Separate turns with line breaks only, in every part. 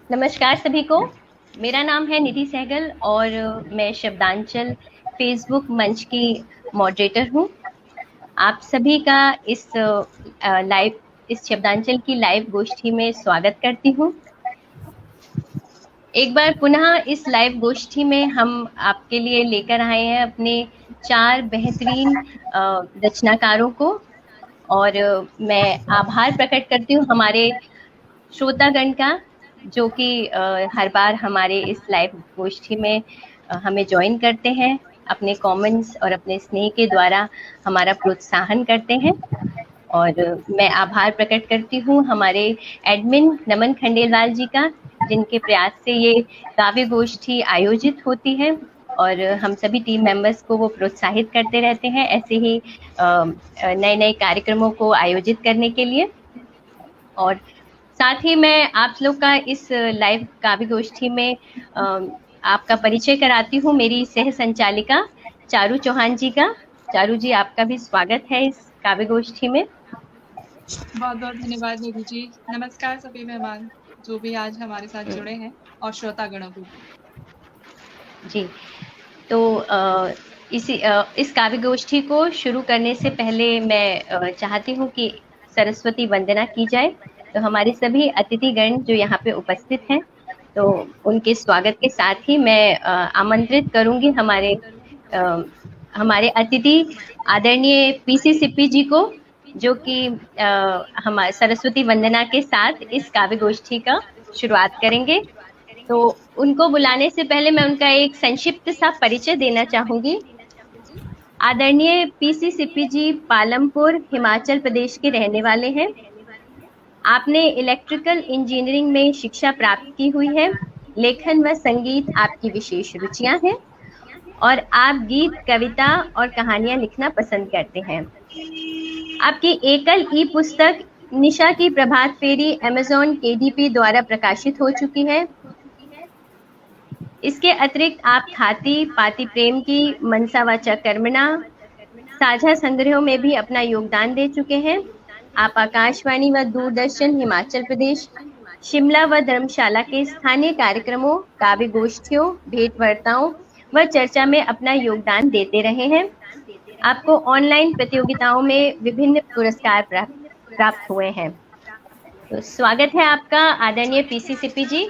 नमस्कार सभी को। मेरा नाम है निधि सहगल और मैं शब्दांचल फेसबुक मंच की मॉडरेटर हूँ। आप सभी का इस शब्दांचल की लाइव गोष्ठी में स्वागत करती हूँ। एक बार पुनः इस लाइव गोष्ठी में हम आपके लिए लेकर आए हैं अपने 4 बेहतरीन रचनाकारों को और मैं आभार प्रकट करती हूँ हमारे श्रोतागण का, जो कि हर बार हमारे इस लाइव गोष्ठी में हमें ज्वाइन करते हैं, अपने कमेंट्स और अपने स्नेह के द्वारा हमारा प्रोत्साहन करते हैं। और मैं आभार प्रकट करती हूँ हमारे एडमिन नमन खंडेलवाल जी का, जिनके प्रयास से ये काव्य गोष्ठी आयोजित होती है और हम सभी टीम मेंबर्स को वो प्रोत्साहित करते रहते हैं ऐसे ही नए नए कार्यक्रमों को आयोजित करने के लिए। और साथ ही मैं आप लोग का इस लाइव काव्य गोष्ठी में आपका परिचय कराती हूँ मेरी सह संचालिका चारू चौहान जी का। चारू जी, आपका भी स्वागत है इस काव्य गोष्ठी में।
बहुत बहुत धन्यवाद निधि जी। नमस्कार सभी मेहमान जो भी आज हमारे साथ जुड़े हैं और श्रोतागणों को
जी। तो इस काव्य गोष्ठी को शुरू करने से पहले मैं चाहती हूँ कि सरस्वती वंदना की जाए। तो हमारे सभी अतिथिगण जो यहाँ पे उपस्थित हैं, तो उनके स्वागत के साथ ही मैं आमंत्रित करूंगी हमारे अतिथि आदरणीय पीसी सिप्पी जी को, जो कि हमारे सरस्वती वंदना के साथ इस काव्य गोष्ठी का शुरुआत करेंगे। तो उनको बुलाने से पहले मैं उनका एक संक्षिप्त सा परिचय देना चाहूंगी। आदरणीय पीसी सिप्पी जी पालमपुर हिमाचल प्रदेश के रहने वाले हैं। आपने इलेक्ट्रिकल इंजीनियरिंग में शिक्षा प्राप्त की हुई है। लेखन व संगीत आपकी विशेष रुचियां हैं और आप गीत, कविता और कहानियां लिखना पसंद करते हैं। आपकी एकल ई पुस्तक निशा की प्रभात फेरी अमेज़न KDP द्वारा प्रकाशित हो चुकी है। इसके अतिरिक्त आप थाती पाति प्रेम की मनसा वाचा कर्मणा साझा संग्रहों में भी अपना योगदान दे चुके हैं। आप आकाशवाणी व दूरदर्शन हिमाचल प्रदेश, शिमला व धर्मशाला के स्थानीय कार्यक्रमों, काव्य गोष्ठियों, भेंट वार्ताओं व चर्चा में अपना योगदान देते रहे हैं। आपको ऑनलाइन प्रतियोगिताओं में विभिन्न पुरस्कार प्राप्त हुए हैं। तो स्वागत है आपका आदरणीय पीसी सिप्पी जी।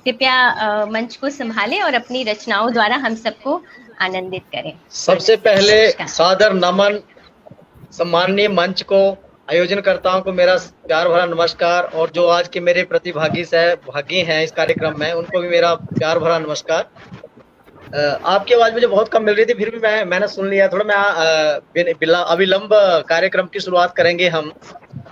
कृपया मंच को संभालें और अपनी रचनाओं द्वारा हम सबको आनंदित करें।
सबसे पहले सादर नमन सम्माननीय मंच को, आयोजनकर्ताओं को मेरा प्यार भरा नमस्कार, और जो आज के मेरे प्रतिभागी सहभागी हैं इस कार्यक्रम में, उनको भी मेरा प्यार भरा नमस्कार। आपकी आवाज मुझे बहुत कम मिल रही थी, फिर भी मैंने सुन लिया। थोड़ा मैं अविलंब कार्यक्रम की शुरुआत करेंगे हम।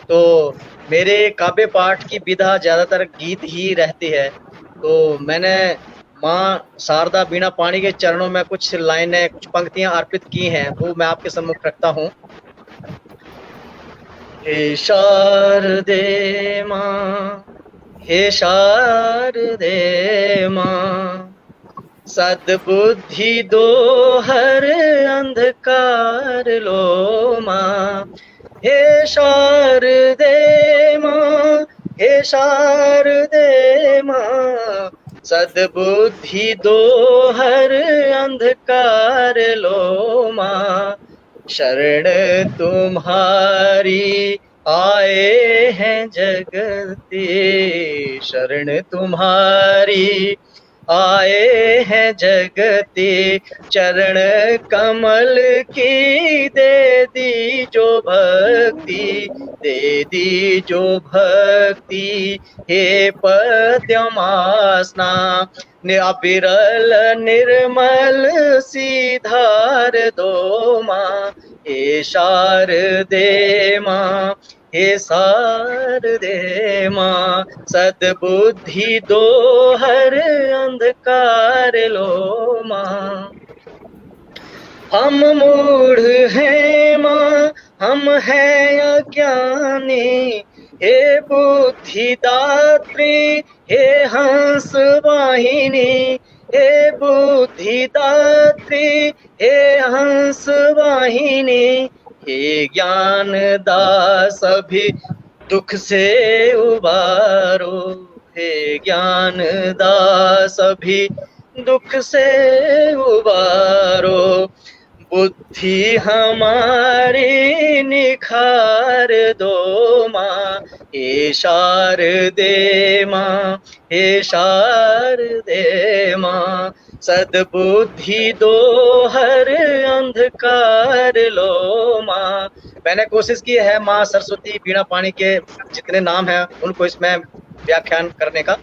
तो मेरे काव्य पाठ की विधा ज्यादातर गीत ही रहती है, तो मैंने माँ शारदा बीणा पाणी के चरणों में कुछ लाइनें, कुछ पंक्तियां अर्पित की हैं, वो मैं आपके सम्मुख रखता हूँ। हे शारदे माँ, हे शारदे माँ, सद्बुद्धि दो हर अंधकार लो माँ। हे शारदे माँ, हे शारदे माँ, सद्बुद्धि दो हर अंधकार लो माँ। शरण तुम्हारी आए हैं जगते, शरण तुम्हारी आए हैं जगते, चरण कमल की दे दी जो भक्ति, दे दी जो भक्ति। हे पद्यमासना अविरल निर्मल सी धार दो माँ। हे शारदे माँ, हे शारदे माँ, सद्बुद्धि दो हर अंधकार लो माँ। हम मूढ़ हैं माँ, हम हैं अज्ञानी, हे बुद्धिदात्री, हे हंस वाहिनी, हे बुद्धिदात्री, हे हंस वाहिनी। हे ज्ञान दास सभी दुख से उबारो, हे ज्ञान दास सभी दुख से उबारो, बुद्धि हमारी निखार दो माँ, हे शारदे माँ, हे शारदे माँ, सद्बुद्धि दो हर अंधकार लो माँ। मैंने कोशिश की है माँ सरस्वती बीणा पाणी के जितने नाम हैं उनको इसमें व्याख्यान करने का।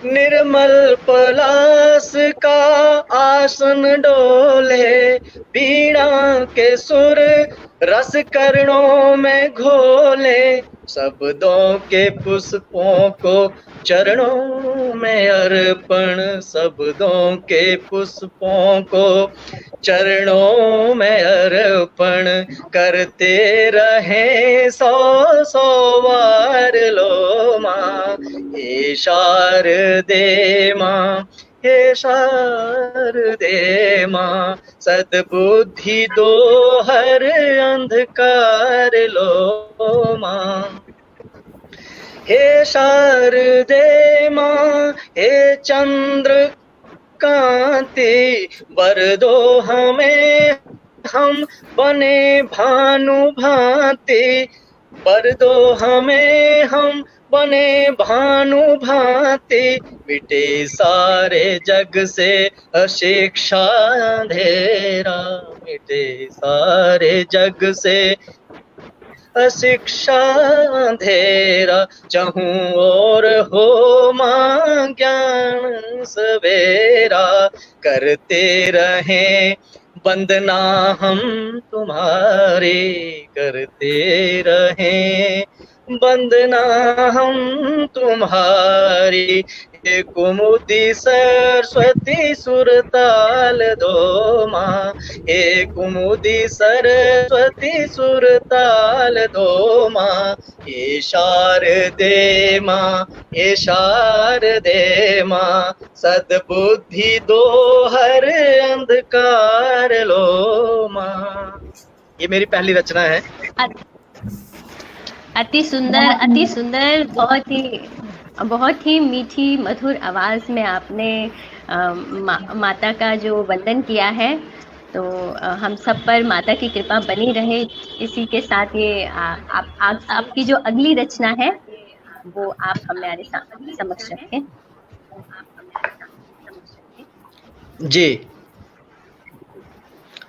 निर्मल पलास का आसन डोले, बीणा के सुर रस कर्णों में घोले, शब्दों के पुष्पों को चरणों में अर्पण, शब्दों के पुष्पों को चरणों में अर्पण, करते रहे सौ सौ बार लो माँ, हे शारदे माँ, हे शारदे माँ, सद्बुद्धि दो हर अंधकार लो माँ, हे शारदे माँ, हे चंद्र कांति वर दो हमें, हम बने भानु भांति, वर दो हमें हम बने भानु भांति, मिटे सारे जग से अशिक्षा अंधेरा, मिटे सारे जग से अशिक्षा अंधेरा, चहूं और हो मां ज्ञान सवेरा, करते रहें वंदना हम तुम्हारी, करते रहें वंदना हम तुम्हारी, हे कुमुदी सरस्वती सुरताल दो माँ, हे कुमुदी सरस्वती सुरताल दो माँ, हे शारदे माँ, हे शारदे माँ, सद्बुद्धि दो हर अंधकार लो माँ। ये मेरी पहली रचना है।
अति सुंदर, बहुत ही मीठी मधुर आवाज में आपने माता का जो वंदन किया है, तो हम सब पर माता की कृपा बनी रहे। इसी के साथ ये आपकी जो अगली रचना है वो आप हमारे समक्ष रखें।
जी,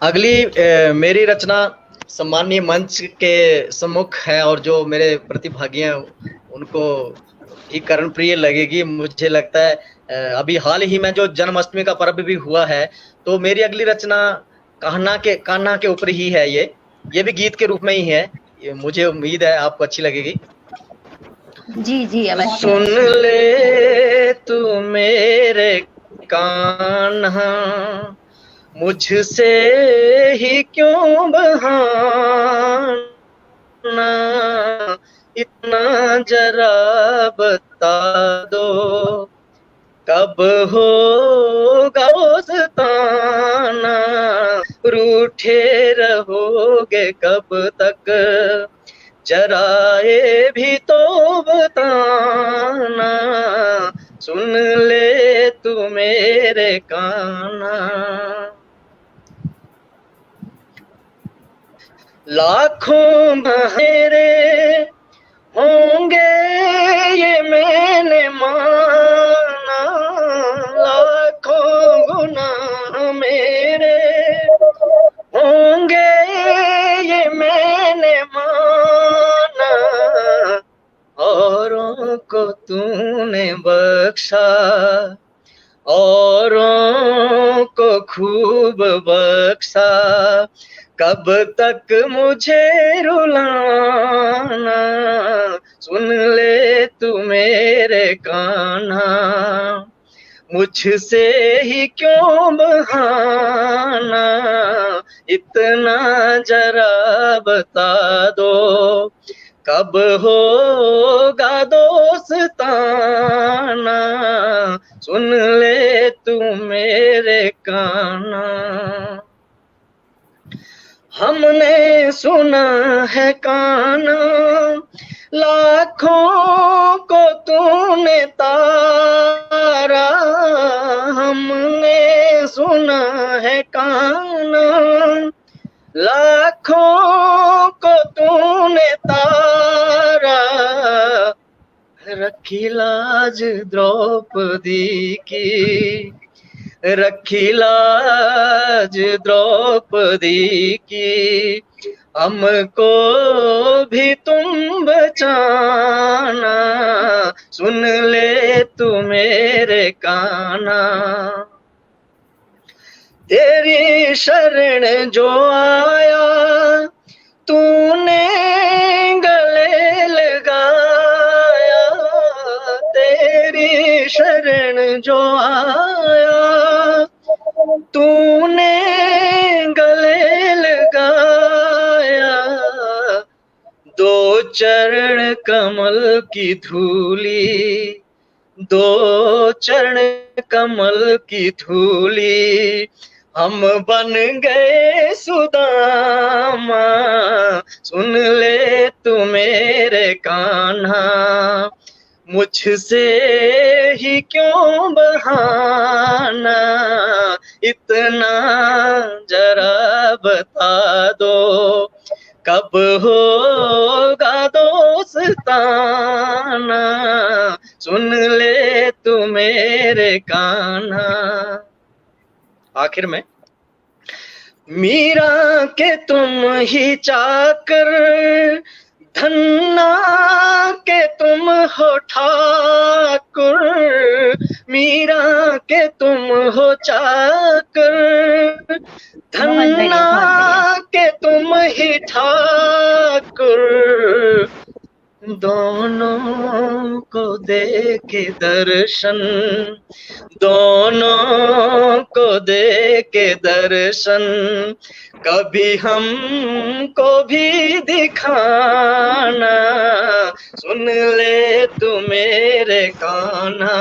अगली मेरी रचना सम्मानीय मंच के सम्मुख है और जो मेरे प्रतिभागी हैं उनको ही कर्ण प्रिय लगेगी। मुझे लगता है अभी हाल ही में जो जन्माष्टमी का पर्व भी हुआ है, तो मेरी अगली रचना कान्हा के ऊपर ही है। ये भी गीत के रूप में ही है। मुझे उम्मीद है आपको अच्छी लगेगी।
जी जी अवश्य।
सुन ले तू मेरे कान्हा, मुझसे ही क्यों बहाना, इतना जरा बता दो, कब होगा दोस्ताना, रूठे रहोगे कब तक, जरा ये भी तो बताना, सुन ले तू मेरे कान्हा। लाखों मेरे होंगे ये मैंने माना, लाखों गुनाह मेरे होंगे ये मैंने माना, औरों को तूने बख्शा, औरों को खूब बख्शा, कब तक मुझे रुलाना, सुन ले तू मेरे कान्हा, मुझसे ही क्यों बहाना, इतना जरा बता दो, कब होगा दोस्ताना, सुन ले तू मेरे कान्हा। हमने सुना है कान्हा लाखों को तूने तारा, हमने सुना है काना। लाखों को तूने तारा, रखी लाज द्रौपदी की, रखी लाज द्रौपदी की। हमको भी तुम बचाना, सुन ले तू मेरे कान्हा। तेरी शरण जो आया, तूने गले लगाया। तेरी शरण जो आया, तूने गले लगाया। दो चरण कमल की धूली, दो चरण कमल की धूली। हम बन गए सुदामा, सुन ले तू मेरे कान्हा। मुझसे ही क्यों बहाना, इतना जरा बता दो। कब होगा दोस्ताना, सुन ले तू मेरे कान्हा। आखिर में, मीरा के तुम ही चाकर, धन्ना के तुम हो ठाकुर। मीरा के तुम हो चाकर, धन्ना के तुम ही ठाकुर। दोनों को दे के दर्शन, दोनों को दे के दर्शन। कभी हमको भी दिखाना, सुन ले तू मेरे कान्हा।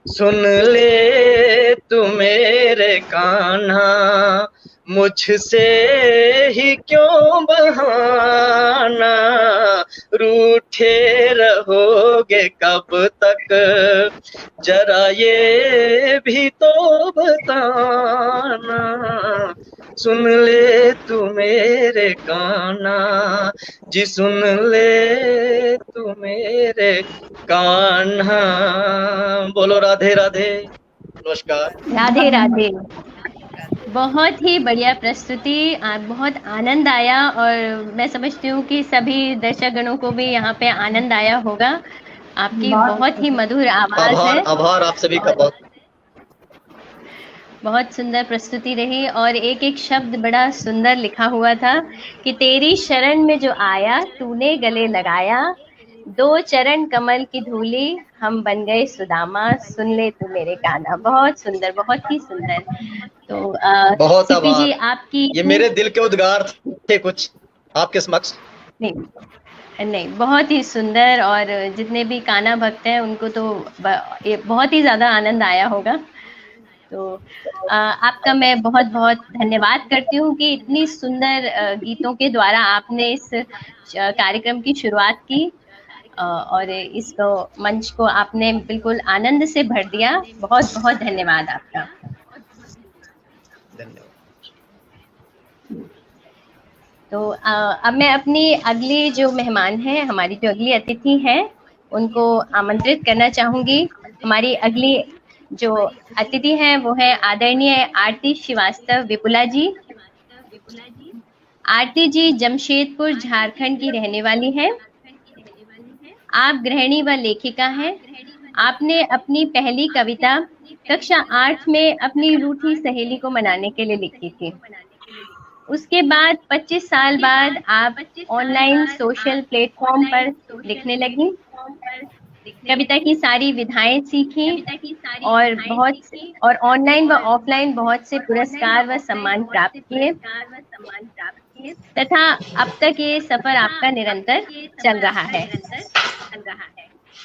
सुन ले तू मेरे कान्हा। मुझसे ही क्यों बहाना, रूठे रहोगे कब तक, जरा ये भी तो बताना। सुन ले तू मेरे कान्हा जी, सुन ले तू मेरे कान्हा। बोलो राधे राधे, नमस्कार।
राधे राधे। बहुत ही बढ़िया प्रस्तुति, बहुत आनंद आया और मैं समझती हूँ कि सभी दर्शकगणों को भी यहाँ पे आनंद आया होगा। आपकी बहुत ही मधुर आवाज है।
आभार आप सभी का बहुत।
बहुत सुंदर प्रस्तुति रही और एक एक शब्द बड़ा सुंदर लिखा हुआ था कि तेरी शरण में जो आया, तूने गले लगाया। दो चरण कमल की धूली, हम बन गए सुदामा, सुन ले तू मेरे कान्हा। बहुत सुंदर, बहुत ही सुंदर। तो
बहुत
सीपी जी, आपकी
ये मेरे दिल के उद्गार थे कुछ आपके समक्ष।
नहीं, बहुत ही सुंदर। और जितने भी कान्हा भक्त हैं उनको तो बहुत ही ज्यादा आनंद आया होगा। तो आपका मैं बहुत बहुत धन्यवाद करती हूँ कि इतनी सुंदर गीतों के द्वारा आपने इस कार्यक्रम की शुरुआत की और इसको मंच को आपने बिल्कुल आनंद से भर दिया। बहुत बहुत धन्यवाद आपका। तो अब मैं अपनी अगली जो मेहमान हैं, हमारी जो अगली अतिथि हैं, उनको आमंत्रित करना चाहूंगी। हमारी अगली जो अतिथि हैं वो है आदरणीय आरती श्रीवास्तव विपुला जी। आरती जी जमशेदपुर झारखंड की रहने वाली हैं। आप गृहिणी व लेखिका हैं। आपने अपनी पहली कविता कक्षा 8 में अपनी रूठी सहेली को मनाने के लिए लिखी थी। उसके बाद 25 साल बाद आप ऑनलाइन सोशल प्लेटफॉर्म पर लिखने लगी, कविता की सारी विधाएं सीखी और ऑनलाइन व ऑफलाइन बहुत से पुरस्कार व सम्मान प्राप्त किए तथा अब तक ये सफर आपका निरंतर चल रहा है।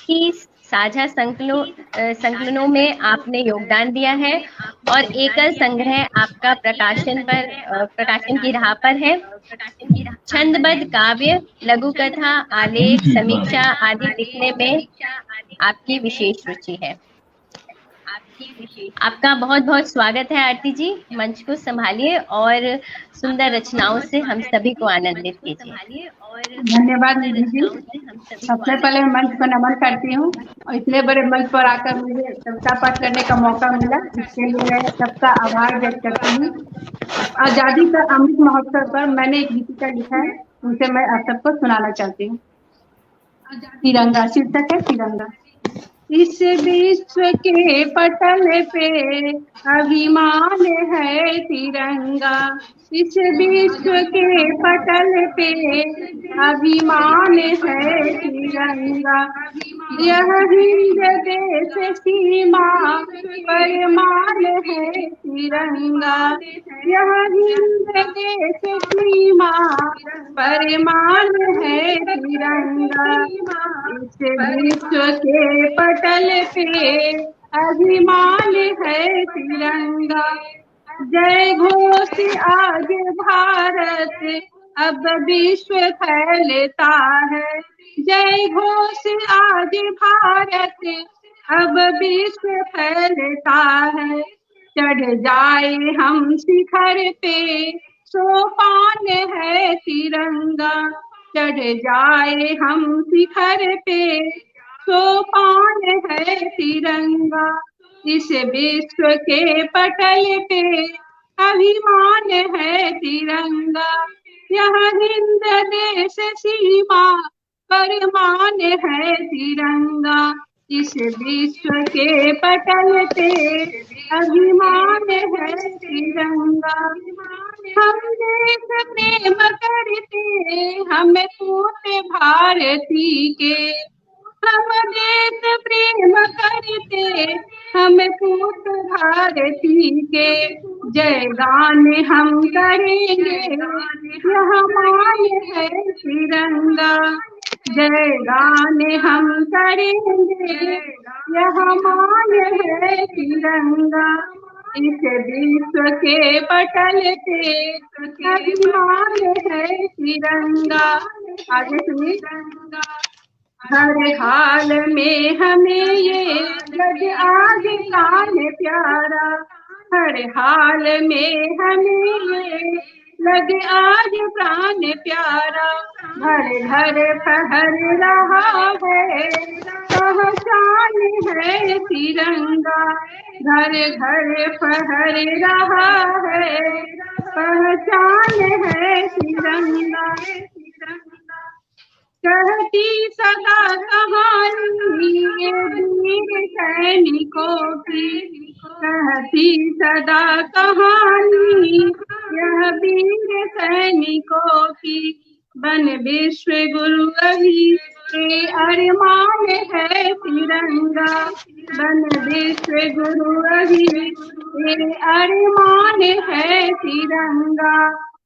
He साझा संकलनों में आपने योगदान दिया है और एकल संग्रह आपका प्रकाशन की राह पर है। छंदबद्ध काव्य, लघु कथा, आलेख, समीक्षा आदि लिखने में आपकी विशेष रुचि है। आपका बहुत बहुत स्वागत है आरती जी। मंच को संभालिए और सुंदर रचनाओं से हम सभी को आनंदित कीजिए।
धन्यवाद निधि जी। सबसे पहले मैं मंच को नमन करती हूँ और इतने बड़े मंच पर आकर मुझे कविता पाठ करने का मौका मिला, इसके लिए मैं सबका आभार व्यक्त करती हूँ। आजादी का अमृत महोत्सव पर मैंने एक गीतिका लिखा है, उनसे मैं आप सबको सुनाना चाहती हूँ। तिरंगा शीर्षक है तिरंगा। इस विश्व के पटल पे अभिमान है तिरंगा, इस विश्व के पटल पे अभिमान है तिरंगा। यह हिंद देश सीमा पर मान है तिरंगा, यह हिंद देश सीमा पर मान है तिरंगा। इस विश्व के पटल पे अभिमान है तिरंगा। जय घोष आज भारत अब विश्व फैलता है, जय घोष आज भारत अब विश्व फैलता है। चढ़ जाए हम शिखर पे सोपान है तिरंगा, चढ़ जाए हम शिखर पे सोपान है तिरंगा। इस विश्व के पटल पे अभिमान है तिरंगा, यह हिंद देश सीमा पर मान है तिरंगा। इस विश्व के पटल पे अभिमान है तिरंगा। हम देश प्रेम करते हम पूत भारती के, हम देश प्रेम करते हम पूत भारती के। जय गान हम करेंगे यह मान है तिरंगा, जय गान हम करेंगे यह मान है तिरंगा। इस विश्व के पटल पे अभिमान है तिरंगा। आगे सुनिए। हर हाल में हमें ये लग आज प्राण प्यारा, हर हाल में हमें ये लग आज प्राण प्यारा। घर घर फहर रहा है पहचान है तिरंगा, घर घर फहर रहा है पहचान है तिरंगा। कहती सदा कहानी ये वीर सैनिकों की, कहती सदा कहानी यह वीर सैनिकों की। बन विश्व गुरु अभी के अरमान है तिरंगा, बन विश्व गुरु अभी के अरमान है तिरंगा।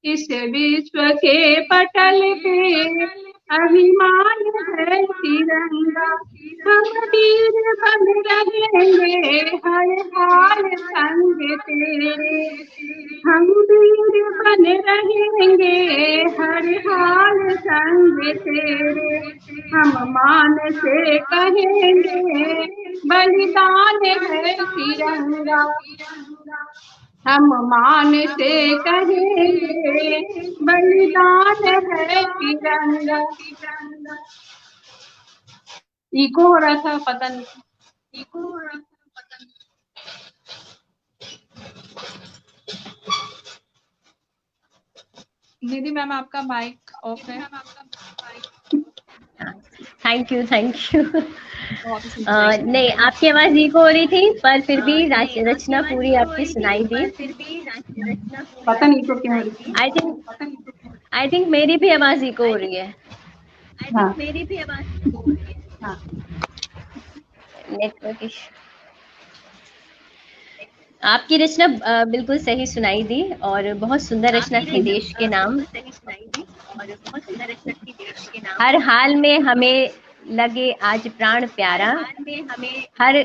इस विश्व के पटल पे अभिमान है तिरंगा। हम वीर बन रहेंगे हर हाल संग तेरे, हम वीर बन रहेंगे हर हाल संग तेरे। हम मान से कहेंगे बलिदान है तिरंगा, हम मान से कहेंगे बलिदान है तिरंगा। इको हो रहा था, पता नहीं इको हो रहा था, पता नहीं।
दीदी मैम आपका माइक ऑफ है।
थैंक यू नहीं, आपकी आवाज इको हो रही थी पर फिर भी रचना पूरी आपकी सुनाई दी।
पता नहीं इको क्यों हो रही।
आई थिंक मेरी भी आवाज इको हो रही है।
हाँ।
मेरी भी आवाज इको हो रही है।
हाँ।
Network issue. आपकी रचना बिल्कुल सही सुनाई दी और बहुत सुंदर रचना थी देश के नाम। हर हाल में हमें लगे आज प्राण प्यारा, हर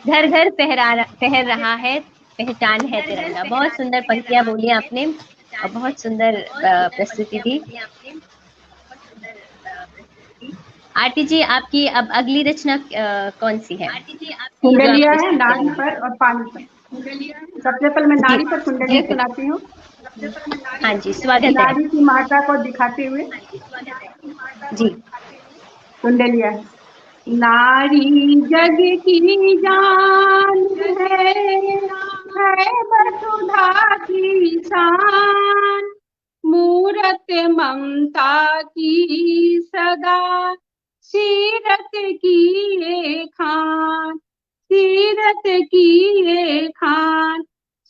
घर घर फहर रहा है, पहचान है तिरंगा। बहुत सुंदर पंक्तियां बोली आपने और बहुत सुंदर प्रस्तुति दी। आरती जी, आपकी अब अगली रचना कौन सी है?
कुंडलिया है नारी पर और पानी पर। सबसे पहले मैं नारी पर कुंडलिया सुनाती हूँ।
हाँ जी, स्वागत है।
नारी की माता को दिखाते हुए
जी।
कुंडलिया है। नारी जग की जान है वसुधा की शान, मूरत ममता की सदा सीरत की ये खान, सीरत की ये खान,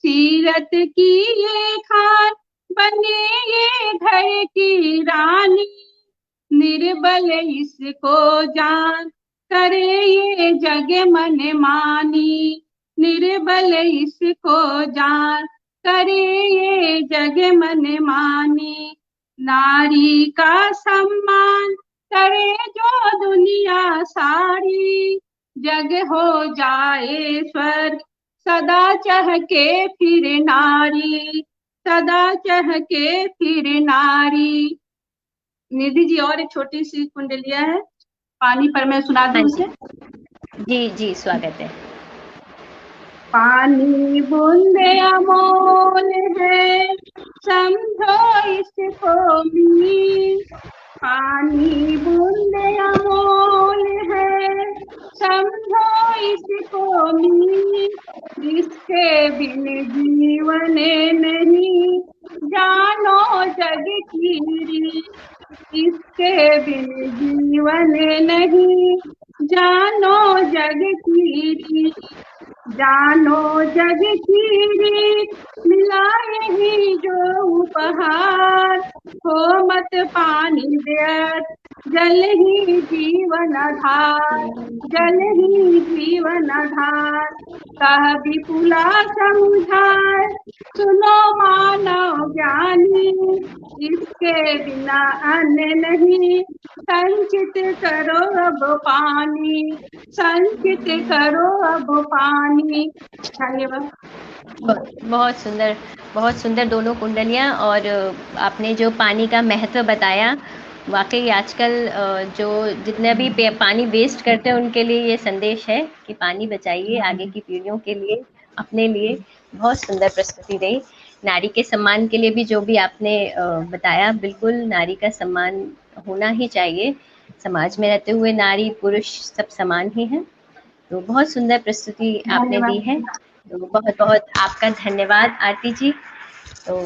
सीरत की ये खान, बने ये घर की रानी, निर्बल इसको जान, करे ये जग मन मानी, निर्बल इसको जान, करे ये जग मन मानी। नारी का सम्मान करे जो दुनिया सारी, जग हो जाए स्वर्ग सदा चहके फिर नारी, सदा चहके फिर नारी। निधि जी और एक छोटी सी कुंडलिया है पानी पर, मैं सुना दूं उसे।
जी जी, स्वागत है।
पानी बूंदे अमोल है, समझो इसको मीन, पानी बूंदे अमोल है, समझो इसको मीन, इसके बिन जीवन नहीं, जानो जग की रीत, इसके बिन जीवन नहीं, जानो जग की रीत, जानो जग की रीत, मिला यही जो उपहार, हो मत पानी व्यर्थ, जल ही जीवन आधार, जल ही जीवन आधार। कह विपुला समझाए सुनो मानव ज्ञानी, इसके बिना अन्न नहीं, संचित करो अब पानी, संचित करो अब पानी। धन्यवाद।
बहुत सुंदर, बहुत सुंदर दोनों कुंडलियां। और आपने जो पानी का महत्व बताया, वाकई आजकल जो जितने भी पानी वेस्ट करते हैं उनके लिए ये संदेश है कि पानी बचाइए, आगे की पीढ़ियों के लिए, अपने लिए। बहुत सुंदर प्रस्तुति रही। नारी के सम्मान के लिए भी जो भी आपने बताया, बिल्कुल नारी का सम्मान होना ही चाहिए। समाज में रहते हुए नारी पुरुष सब समान ही हैं। तो बहुत सुंदर प्रस्तुति आपने दी है, तो बहुत बहुत आपका धन्यवाद आरती जी। तो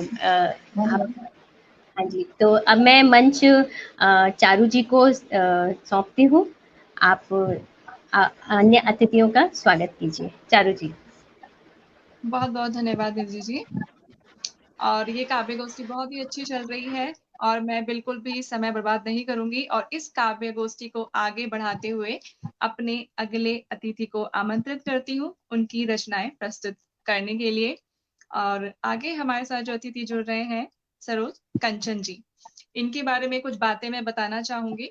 हाँ जी, तो अब मैं मंच चारू जी को सौंपती हूँ। आप अन्य अतिथियों का स्वागत कीजिए। चारू जी।
बहुत बहुत धन्यवाद निधि जी। और ये काव्य गोष्ठी बहुत ही अच्छी चल रही है और मैं बिल्कुल भी समय बर्बाद नहीं करूंगी और इस काव्य गोष्ठी को आगे बढ़ाते हुए अपने अगले अतिथि को आमंत्रित करती हूँ उनकी रचनाएं प्रस्तुत करने के लिए। और आगे हमारे साथ जो अतिथि जुड़ रहे हैं सरोज कंचन जी, इनके बारे में कुछ बातें मैं बताना चाहूंगी।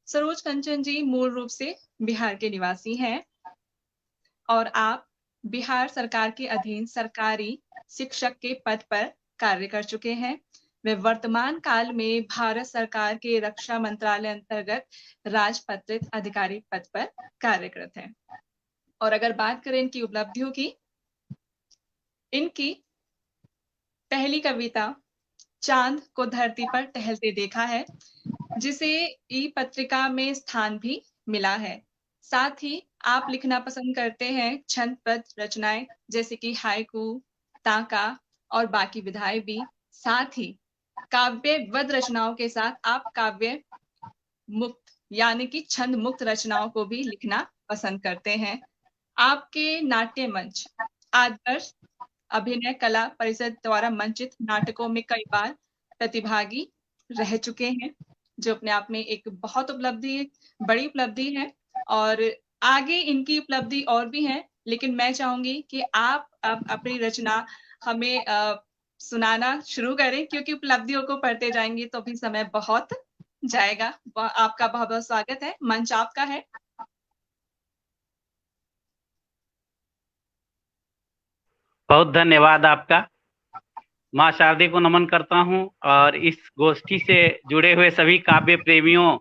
सरोज कंचन जी मूल रूप से बिहार के निवासी हैं और आप बिहार सरकार के अधीन सरकारी शिक्षक के पद पर कार्य कर चुके हैं। वे वर्तमान काल में भारत सरकार के रक्षा मंत्रालय अंतर्गत राजपत्रित अधिकारी पद पर कार्यरत हैं। और अगर बात करें इनकी उपलब्धियों की, इनकी पहली कविता चांद को धरती पर टहलते देखा है, जिसे ई पत्रिका में स्थान भी मिला है। साथ ही आप लिखना पसंद करते हैं छंदबद्ध रचनाएं जैसे कि हाइकू, ताका और बाकी विधाएं भी। साथ ही काव्यबद्ध रचनाओं के साथ आप काव्य मुक्त यानी कि छंद मुक्त रचनाओं को भी लिखना पसंद करते हैं। आपके नाट्य मंच आदर्श अभिनय कला परिषद द्वारा मंचित नाटकों में कई बार प्रतिभागी रह चुके हैं, जो अपने आप में एक बहुत बड़ी उपलब्धि है। और आगे इनकी उपलब्धि और भी है, लेकिन मैं चाहूंगी कि आप अब अपनी रचना हमें सुनाना शुरू करें, क्योंकि उपलब्धियों को पढ़ते जाएंगे तो भी समय बहुत जाएगा। आपका बहुत बहुत स्वागत है, मंच आपका है।
बहुत धन्यवाद आपका। माँ शारदे को नमन करता हूँ और इस गोष्ठी से जुड़े हुए सभी काव्य प्रेमियों,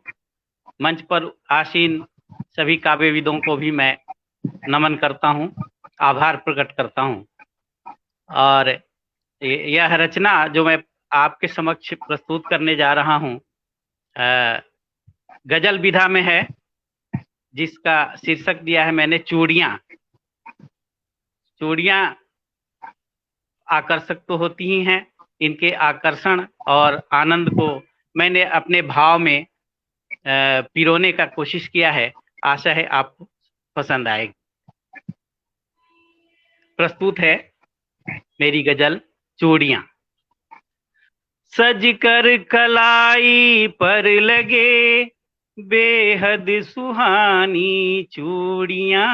मंच पर आसीन सभी काव्यविदों को भी मैं नमन करता हूँ, आभार प्रकट करता हूँ। और यह रचना जो मैं आपके समक्ष प्रस्तुत करने जा रहा हूँ गजल विधा में है, जिसका शीर्षक दिया है मैंने चूड़ियाँ। चूड़ियाँ आकर्षक तो होती ही हैं, इनके आकर्षण और आनंद को मैंने अपने भाव में पिरोने का कोशिश किया है। आशा है आपको पसंद आएगी। प्रस्तुत है मेरी गजल चूड़ियाँ। सज कर कलाई पर लगे बेहद सुहानी चूड़ियाँ,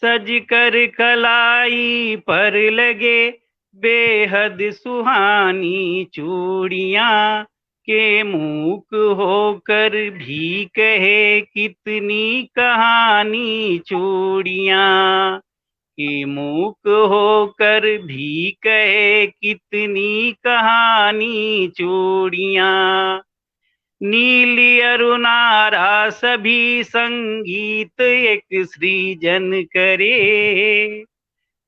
सज कर कलाई पर लगे बेहद सुहानी चूड़ियाँ, के मूक होकर भी कहे कितनी कहानी चूड़ियाँ, कि मूक होकर भी कहे कितनी कहानी चूड़ियाँ। नीली अरुणारा सभी संगीत एक सृजन करे,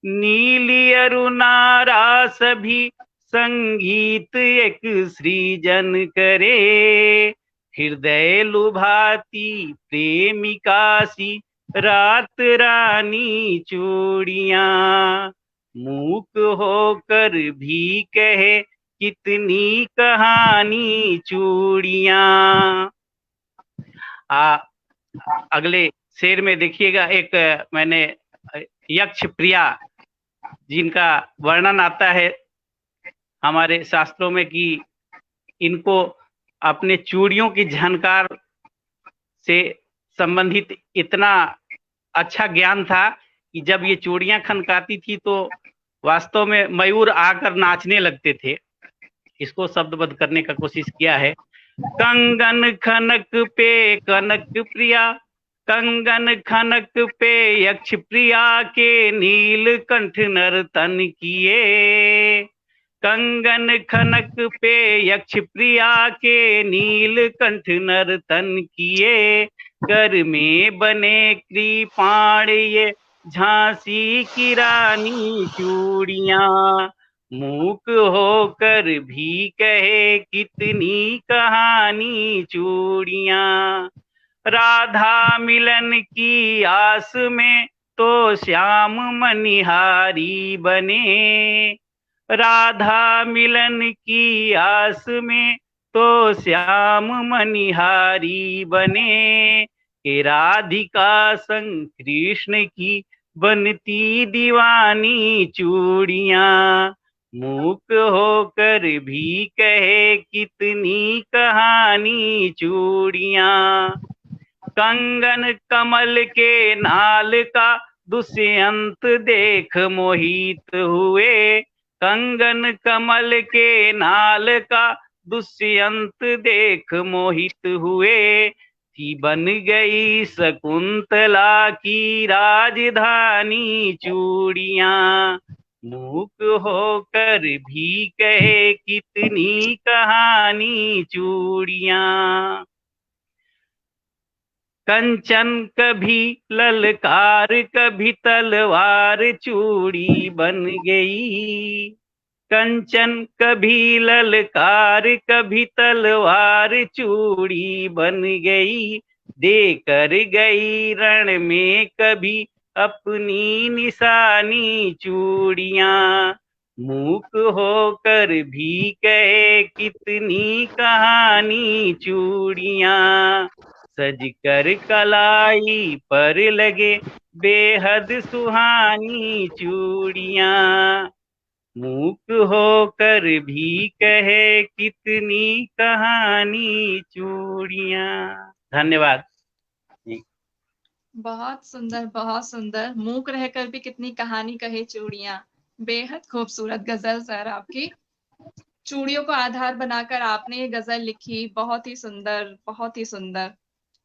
नीली अरुणारा सभी संगीत एक सृजन करे, हृदय लुभाती प्रेमिका सी रात रानी चूड़ियाँ, मूक होकर भी कहे कितनी कहानी चूड़ियाँ। अगले शेर में देखिएगा, एक मैंने यक्ष प्रिया जिनका वर्णन आता है हमारे शास्त्रों में कि इनको अपने चूड़ियों की झनकार से संबंधित इतना अच्छा ज्ञान था कि जब ये चूड़ियां खनकाती थी तो वास्तव में मयूर आकर नाचने लगते थे। इसको शब्दबद्ध करने का कोशिश किया है। कंगन खनक पे कनक प्रिया, कंगन खनक पे यक्ष प्रिया के नील कंठ नर्तन किए, कंगन खनक पे यक्ष प्रिया के नील कंठ नर्तन किए, कर में बने कृपाण ये झांसी की रानी चूड़ियाँ, मूक होकर भी कहे कितनी कहानी चूड़ियाँ। राधा मिलन की आस में तो श्याम मनिहारी बने, राधा मिलन की आस में तो श्याम मनिहारी बने, कि राधिका संग कृष्ण की बनती दीवानी चूड़ियाँ, मूक होकर भी कहे कितनी कहानी चूड़ियाँ। कंगन कमल के नाल का दुष्यंत देख मोहित हुए, कंगन कमल के नाल का दुष्यंत देख मोहित हुए, थी बन गई शकुंतला की राजधानी चूड़ियाँ, मूक होकर भी कहे कितनी कहानी चूड़ियाँ। कंचन कभी ललकार कभी तलवार चूड़ी बन गई, कंचन कभी ललकार कभी तलवार चूड़ी बन गई, देकर गई रण में कभी अपनी निशानी चूड़ियाँ, मूक होकर भी कहे कितनी कहानी चूड़ियाँ। सज कर कलाई पर लगे बेहद सुहानी चूड़ियाँ, मूक होकर भी कहे कितनी कहानी चूड़ियाँ। धन्यवाद।
बहुत सुंदर, बहुत सुंदर। मूक रहकर भी कितनी कहानी कहे चूड़ियाँ। बेहद खूबसूरत गजल सर आपकी। चूड़ियों को आधार बनाकर आपने ये गजल लिखी, बहुत ही सुंदर, बहुत ही सुंदर।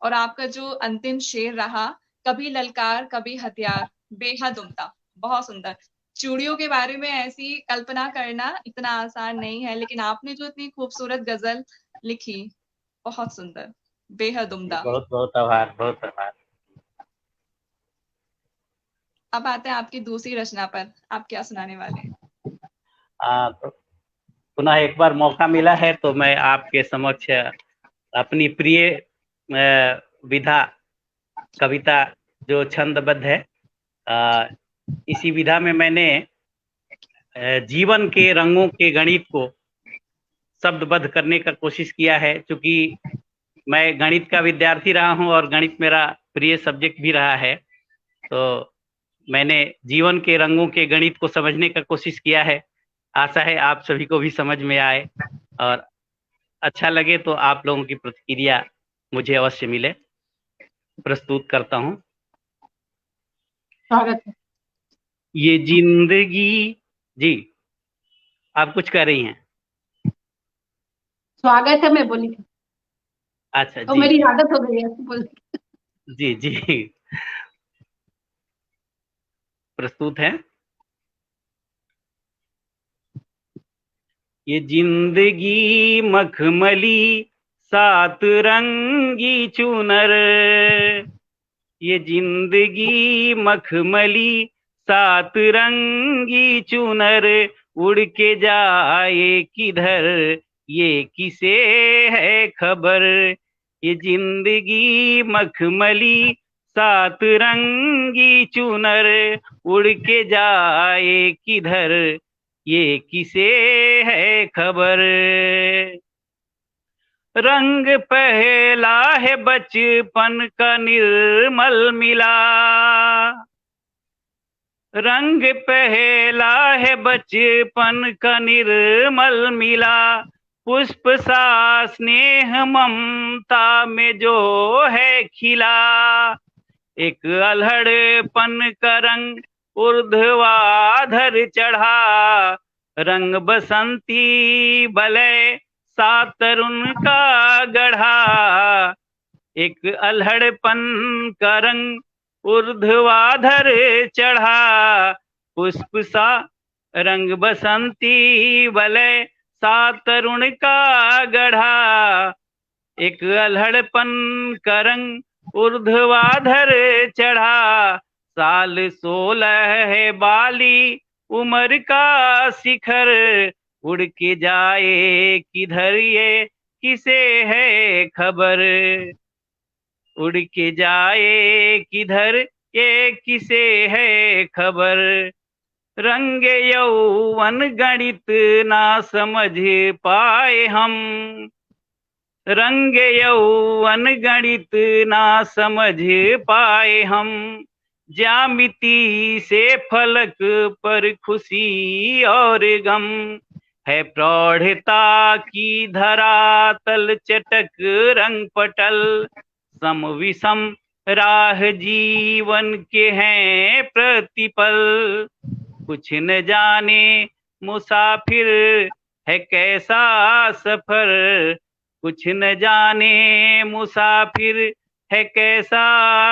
और आपका जो अंतिम शेर रहा, कभी ललकार कभी हथियार, बेहद उम्दा, बहुत सुंदर। चूड़ियों के बारे में ऐसी कल्पना करना इतना आसान नहीं है, लेकिन आपने जो इतनी खूबसूरत गजल लिखी, बहुत सुंदर, बेहद उम्दा।
बहुत बहुत आभार, बहुत आभार।
अब आते हैं आपकी दूसरी रचना पर, आप क्या सुनाने वाले हैं?
तो पुनः एक बार मौका मिला है तो मैं आपके समक्ष अपनी प्रिय विधा कविता जो छंदबद्ध है, इसी विधा में मैंने जीवन के रंगों के गणित को शब्दबद्ध करने का कोशिश किया है। क्योंकि मैं गणित का विद्यार्थी रहा हूं और गणित मेरा प्रिय सब्जेक्ट भी रहा है, तो मैंने जीवन के रंगों के गणित को समझने का कोशिश किया है। आशा है आप सभी को भी समझ में आए और अच्छा लगे तो आप लोगों की प्रतिक्रिया मुझे अवश्य मिले। प्रस्तुत करता हूं।
स्वागत है।
ये जिंदगी, जी आप कुछ कह रही हैं?
स्वागत है मैं बोली थी।
अच्छा
तो
जी
मेरी आदत हो गई है बोल।
जी जी, प्रस्तुत है। ये जिंदगी मखमली सात रंगी चुनर, ये जिंदगी मखमली सात रंगी चुनर, उड़ के जाए किधर ये किसे है खबर। ये जिंदगी मखमली सात रंगी चुनर, उड़ के जाए किधर ये किसे है खबर। रंग पहला है बचपन का निर्मल मिला, रंग पहला है बचपन का निर्मल मिला, पुष्प सा स्नेह ममता में जो है खिला। एक अल्हड़पन का रंग ऊर्ध्वाधर चढ़ा, रंग बसंती बलय सा तरुण का गढ़ा। एक अल्हड़पन का रंग ऊर्ध्वाधर चढ़ा, पुष्प सा रंग बसंती वलय सा तरुण का गढ़ा। एक अल्हड़पन का रंग ऊर्ध्वाधर चढ़ा, साल 16 है बाली उम्र का शिखर, उड़ के जाए किधर ये किसे है खबर। उड़ के जाए किधर ये किसे है खबर। रंग यौवन गणित ना समझ पाए हम, रंग यौवन गणित ना समझ पाए हम। ज्यामिति से फलक पर खुशी और गम, है प्रौढ़ता की धरातल चटक रंग पटल। सम विषम राह जीवन के हैं प्रतिपल, कुछ न जाने मुसाफिर है कैसा सफर। कुछ न जाने मुसाफिर है कैसा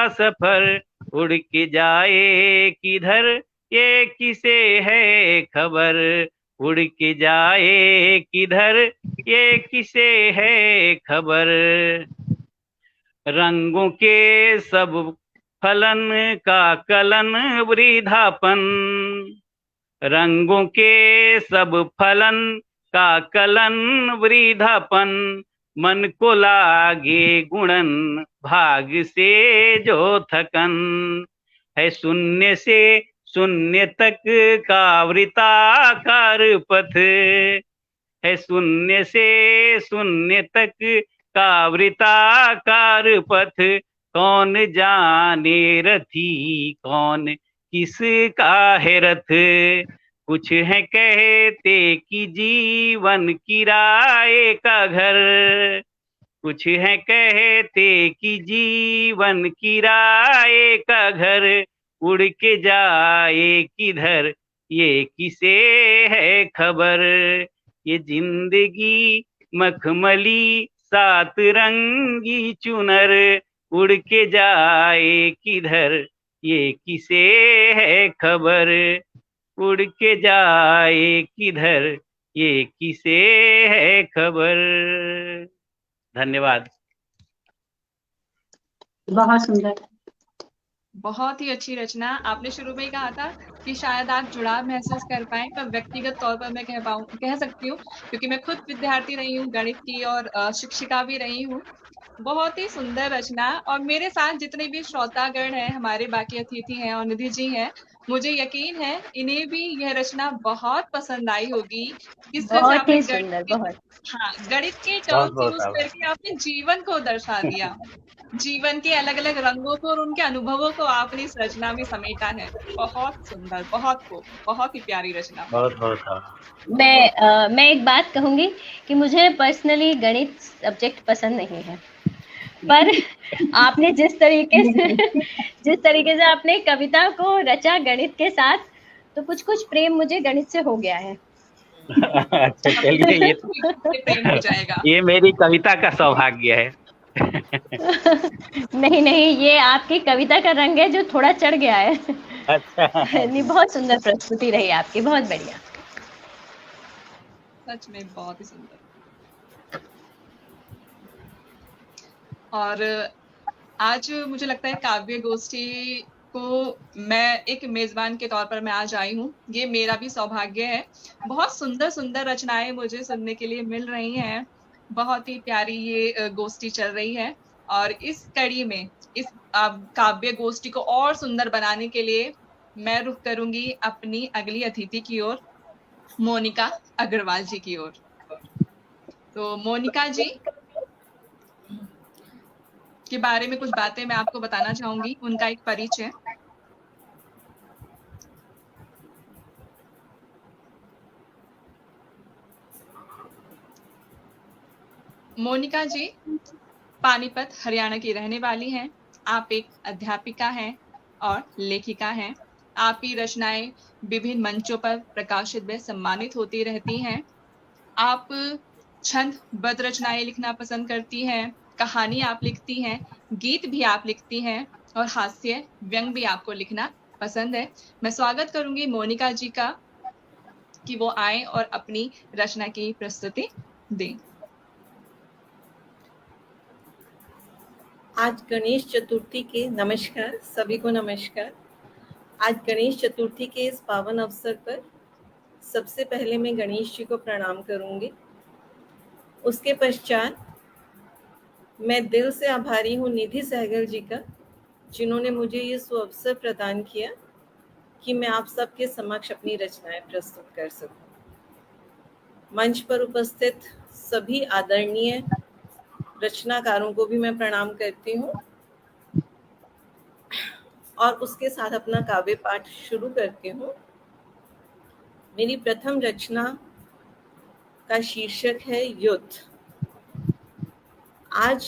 सफर, उड़ के जाए किधर ये किसे है खबर। उड़ के जाए किधर ये किसे है खबर। रंगों के सब फलन का कलन वृद्धापन, रंगों के सब फलन का कलन वृद्धापन। मन को लागे गुणन भाग से जो थकन, है शून्य से शून्य तक का वृत्ताकार पथ। है शून्य से शून्य तक का वृत्ताकार पथ। कौन जाने रथी कौन किसका है रथ। कुछ है कहते कि जीवन किराए का घर, कुछ है कहते कि जीवन किराए का घर। उड़ के जाए किधर ये किसे है खबर। ये जिंदगी मखमली सात रंगी चुनर उड़ के जाए किधर ये किसे है खबर, उड़ के जाए किधर ये किसे है खबर। धन्यवाद।
बहुत सुंदर।
बहुत ही अच्छी रचना। आपने शुरू में ही कहा था कि शायद आप जुड़ाव महसूस कर पाएं, पर व्यक्तिगत तौर पर मैं कह सकती हूँ, क्योंकि मैं खुद विद्यार्थी रही हूँ गणित की और शिक्षिका भी रही हूँ। बहुत ही सुंदर रचना। और मेरे साथ जितने भी श्रोतागण हैं, हमारे बाकी अतिथि हैं और निधि जी हैं, मुझे यकीन है इन्हें भी यह रचना बहुत पसंद आई होगी। किस तरह से
बहुत
आपने
ही सुंदर, बहुत।
गणित के
बहुत
टर्म्स
बहुत
यूज
आभार।
करके आपने जीवन को दर्शा दिया। जीवन के अलग अलग रंगों को और उनके अनुभवों को आपने इस रचना में समेटा है। बहुत सुंदर, बहुत खूब, बहुत ही प्यारी रचना।
बहुत बहुत आभार।
मैं एक बात कहूंगी कि मुझे पर्सनली गणित सब्जेक्ट पसंद नहीं है, पर आपने जिस तरीके से आपने कविता को रचा गणित के साथ, तो कुछ प्रेम मुझे गणित से हो गया है।
अच्छा चलिए,
से प्रेम हो जाएगा।
ये मेरी कविता का सौभाग्य है।
नहीं, ये आपकी कविता का रंग है जो थोड़ा चढ़ गया है।
अच्छा
नहीं, बहुत सुंदर प्रस्तुति रही आपकी, बहुत बढ़िया।
सच में बहुत ही सुंदर। और आज मुझे लगता है काव्य गोष्ठी को मैं एक मेजबान के तौर पर मैं आज आई हूँ। ये मेरा भी सौभाग्य है। बहुत सुंदर सुंदर रचनाएं मुझे सुनने के लिए मिल रही हैं। बहुत ही प्यारी ये गोष्ठी चल रही है। और इस कड़ी में इस काव्य गोष्ठी को और सुंदर बनाने के लिए मैं रुख करूंगी अपनी अगली अतिथि की ओर, मोनिका अग्रवाल जी की ओर। तो मोनिका जी के बारे में कुछ बातें मैं आपको बताना चाहूंगी, उनका एक परिचय। मोनिका जी पानीपत हरियाणा की रहने वाली हैं। आप एक अध्यापिका हैं और लेखिका हैं। आपकी रचनाएं विभिन्न मंचों पर प्रकाशित व सम्मानित होती रहती हैं। आप छंदबद्ध रचनाएं लिखना पसंद करती हैं, कहानी आप लिखती हैं, गीत भी आप लिखती हैं और हास्य व्यंग भी आपको लिखना पसंद है। मैं स्वागत करूंगी मोनिका जी का कि वो आए और अपनी रचना की प्रस्तुति दें।
आज गणेश चतुर्थी के नमस्कार, सभी को नमस्कार। आज गणेश चतुर्थी के इस पावन अवसर पर सबसे पहले मैं गणेश जी को प्रणाम करूंगी। उसके पश्चात मैं दिल से आभारी हूँ निधि सहगल जी का, जिन्होंने मुझे ये सुअवसर प्रदान किया कि मैं आप सबके समक्ष अपनी रचनाएं प्रस्तुत कर सकूं। मंच पर उपस्थित सभी आदरणीय रचनाकारों को भी मैं प्रणाम करती हूँ और उसके साथ अपना काव्य पाठ शुरू करती हूँ। मेरी प्रथम रचना का शीर्षक है युद्ध। आज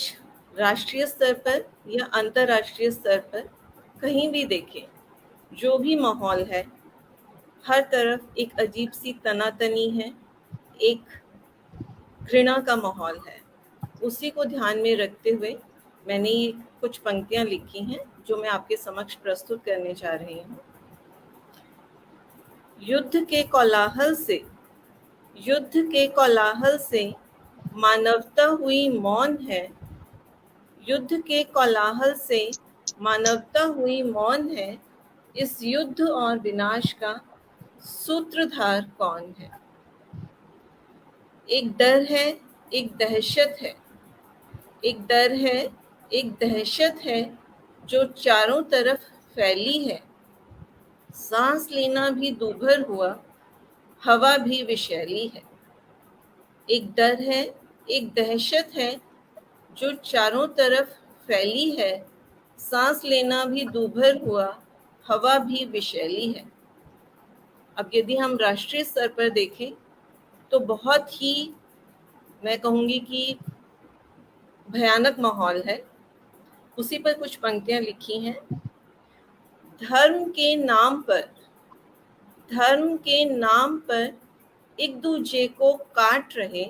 राष्ट्रीय स्तर पर या अंतर्राष्ट्रीय स्तर पर कहीं भी देखें, जो भी माहौल है, हर तरफ एक अजीब सी तनातनी है, एक घृणा का माहौल है। उसी को ध्यान में रखते हुए मैंने ये कुछ पंक्तियां लिखी हैं जो मैं आपके समक्ष प्रस्तुत करने जा रही हूँ। युद्ध के कोलाहल से मानवता हुई मौन है। युद्ध के कोलाहल से मानवता हुई मौन है। इस युद्ध और विनाश का सूत्रधार कौन है? एक डर है, एक दहशत है, एक डर है, एक दहशत है जो चारों तरफ फैली है। सांस लेना भी दूभर हुआ, हवा भी विषैली है। एक डर है, एक दहशत है जो चारों तरफ फैली है। सांस लेना भी दूभर हुआ, हवा भी विषैली है। अब यदि हम राष्ट्रीय स्तर पर देखें तो बहुत ही, मैं कहूँगी कि भयानक माहौल है। उसी पर कुछ पंक्तियां लिखी हैं। धर्म के नाम पर एक दूजे को काट रहे,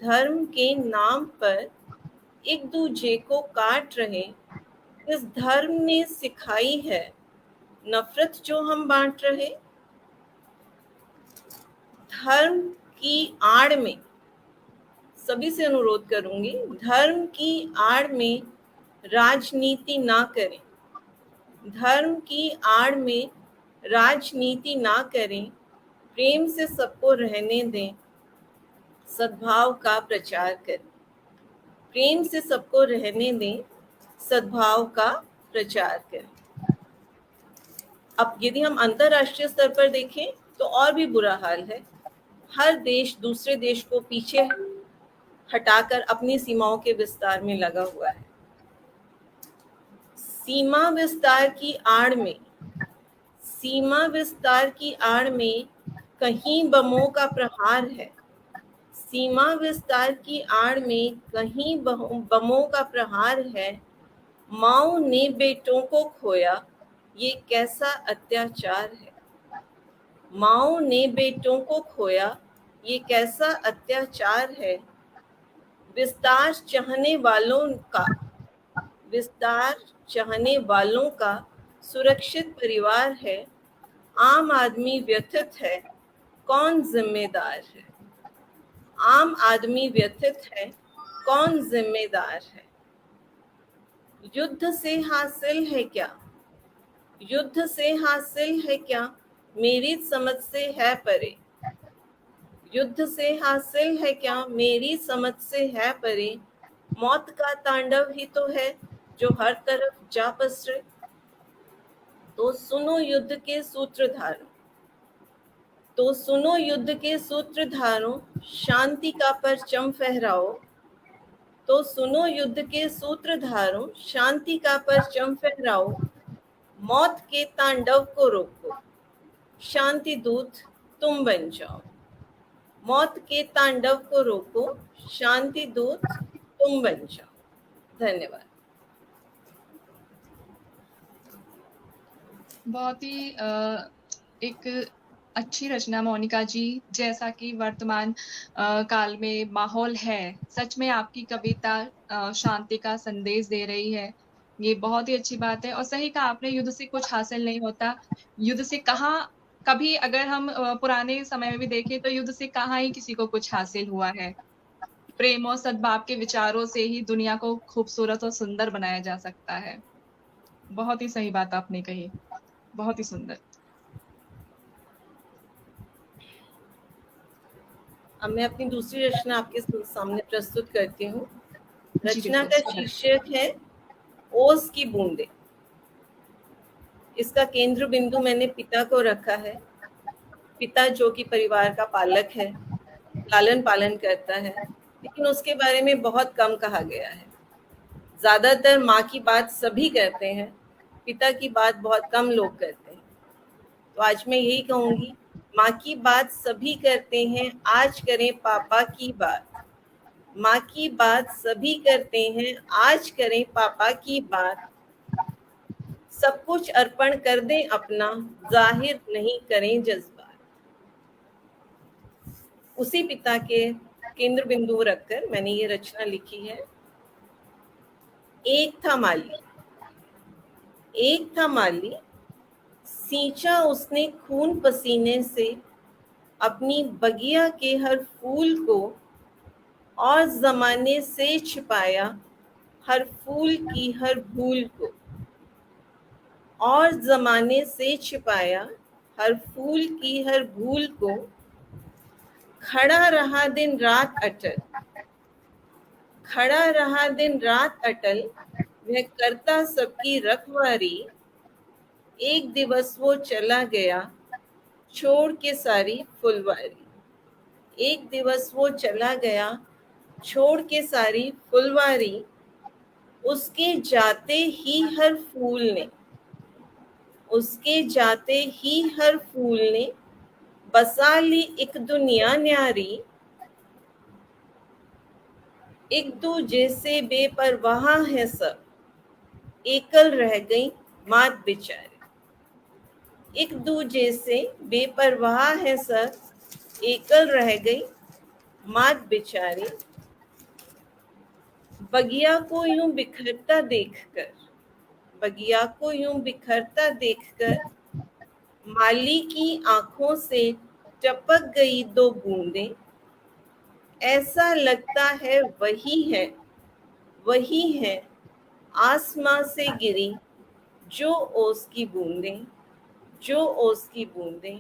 धर्म के नाम पर एक दूजे को काट रहे। इस धर्म ने सिखाई है नफरत जो हम बांट रहे। धर्म की आड़ में, सभी से अनुरोध करूंगी, धर्म की आड़ में राजनीति ना करें, धर्म की आड़ में राजनीति ना करें। प्रेम से सबको रहने दें, सद्भाव का प्रचार करें। प्रेम से सबको रहने दें, सद्भाव का प्रचार करें। अब यदि हम अंतरराष्ट्रीय स्तर पर देखें तो और भी बुरा हाल है। हर देश दूसरे देश को पीछे हटाकर अपनी सीमाओं के विस्तार में लगा हुआ है। सीमा विस्तार की आड़ में, सीमा विस्तार की आड़ में कहीं बमों का प्रहार है। सीमा विस्तार की आड़ में कहीं बमों का प्रहार है। माओ ने बेटों को खोया, ये कैसा अत्याचार है। माओ ने बेटों को खोया, ये कैसा अत्याचार है। विस्तार चाहने वालों का, विस्तार चाहने वालों का सुरक्षित परिवार है। आम आदमी व्यथित है, कौन जिम्मेदार है। आम आदमी व्यथित है, कौन जिम्मेदार है। युद्ध से हासिल है क्या, युद्ध से हासिल है क्या, मेरी समझ से है परे। युद्ध से हासिल है क्या, मेरी समझ से है परे। मौत का तांडव ही तो है जो हर तरफ जा पसरे। तो सुनो युद्ध के सूत्रधारों, तो सुनो युद्ध के सूत्रधारों, शांति का परचम फहराओ। तो सुनो युद्ध के सूत्रधारों, शांति का परचम फहराओ। मौत के तांडव को रोको, शांति दूत तुम बन जाओ। मौत के तांडव को रोको, शांति दूत तुम बन जाओ। धन्यवाद।
बहुत ही एक अच्छी रचना मोनिका जी। जैसा कि वर्तमान काल में माहौल है, सच में आपकी कविता शांति का संदेश दे रही है। ये बहुत ही अच्छी बात है। और सही कहा आपने, युद्ध से कुछ हासिल नहीं होता। युद्ध से कहाँ, कभी अगर हम पुराने समय में भी देखें तो युद्ध से कहाँ ही किसी को कुछ हासिल हुआ है। प्रेम और सद्भाव के विचारों से ही दुनिया को खूबसूरत और सुंदर बनाया जा सकता है। बहुत ही सही बात आपने कही, बहुत ही सुंदर।
अब मैं अपनी दूसरी रचना आपके सामने प्रस्तुत करती हूँ। रचना का शीर्षक है ओस की बूंदे। इसका केंद्र बिंदु मैंने पिता को रखा है। पिता जो कि परिवार का पालक है, लालन पालन करता है, लेकिन उसके बारे में बहुत कम कहा गया है। ज्यादातर माँ की बात सभी करते हैं, पिता की बात बहुत कम लोग करते हैं। तो आज मैं यही कहूंगी, माँ की बात सभी करते हैं, आज करें पापा की बात। माँ की बात सभी करते हैं, आज करें पापा की बात। सब कुछ अर्पण कर दें अपना, जाहिर नहीं करें जज्बात। उसी पिता के केंद्र बिंदु रखकर मैंने ये रचना लिखी है। एक था माली, एक था माली, सींचा उसने खून पसीने से अपनी बगिया के हर फूल को, और जमाने से छिपाया हर फूल की हर भूल को। और जमाने से छिपाया हर फूल की हर भूल को। खड़ा रहा दिन रात अटल, खड़ा रहा दिन रात अटल, वह करता सबकी रखवारी। एक दिवस वो चला गया छोड़ के सारी फुलवारी। एक दिवस वो चला गया छोड़ के सारी फुलवारी। उसके जाते ही हर फूल ने, उसके जाते ही हर फूल ने बसा ली एक दुनिया न्यारी। एक दूजे से बेपरवाह है सब, एकल रह गई मात बेचारी। एक दूजे से बेपरवाह है सब, एकल रह गई मात बेचारी, बगिया को यूं बिखरता देखकर, बगिया को यूं बिखरता देखकर माली की आंखों से टपक गई दो बूंदें, ऐसा लगता है वही है आसमां से गिरी जो ओस की बूंदें, जो ओस की बूंदें,